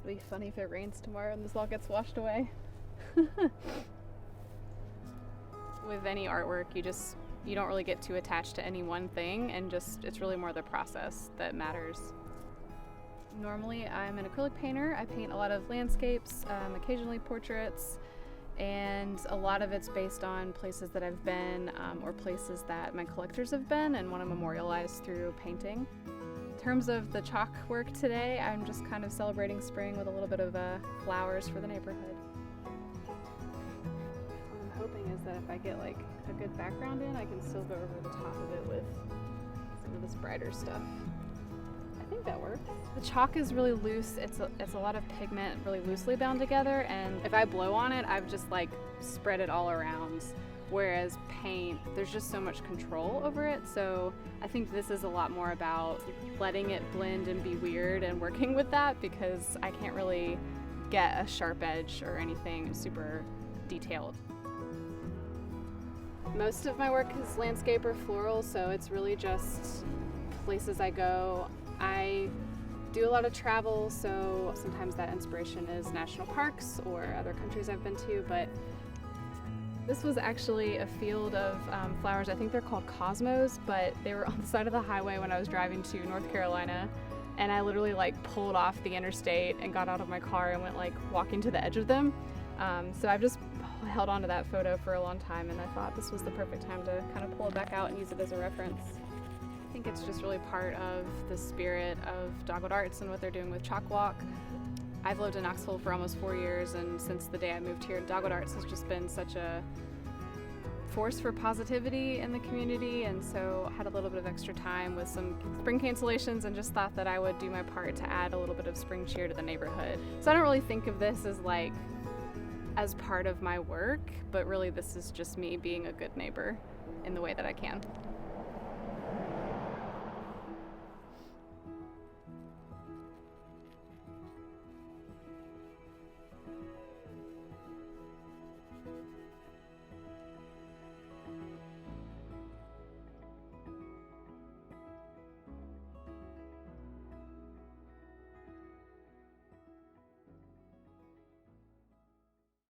It'll be funny if it rains tomorrow and this all gets washed away. With any artwork, you don't really get too attached to any one thing, and it's really more the process that matters. Normally I'm an acrylic painter. I paint a lot of landscapes, occasionally portraits, and a lot of it's based on places that I've been or places that my collectors have been and want to memorialize through painting. In terms of the chalk work today, I'm just kind of celebrating spring with a little bit of flowers for the neighborhood. What I'm hoping is that if I get like a good background in, I can still go over the top of it with some of this brighter stuff. I think that works. The chalk is really loose. It's a lot of pigment really loosely bound together, and if I blow on it, I've just like spread it all around. Whereas paint, there's just so much control over it, so I think this is a lot more about letting it blend and be weird and working with that, because I can't really get a sharp edge or anything super detailed. Most of my work is landscape or floral, so it's really just places I go. I do a lot of travel, so sometimes that inspiration is national parks or other countries I've been to, but this was actually a field of flowers. I think they're called cosmos, but they were on the side of the highway when I was driving to North Carolina, and I literally like pulled off the interstate and got out of my car and went like walking to the edge of them. So I've just held on to that photo for a long time, and I thought this was the perfect time to kind of pull it back out and use it as a reference. I think it's just really part of the spirit of Dogwood Arts and what they're doing with Chalk Walk. I've lived in Knoxville for almost 4 years, and since the day I moved here, Dogwood Arts has just been such a force for positivity in the community, and so I had a little bit of extra time with some spring cancellations and just thought that I would do my part to add a little bit of spring cheer to the neighborhood. So I don't really think of this as part of my work, but really this is just me being a good neighbor in the way that I can.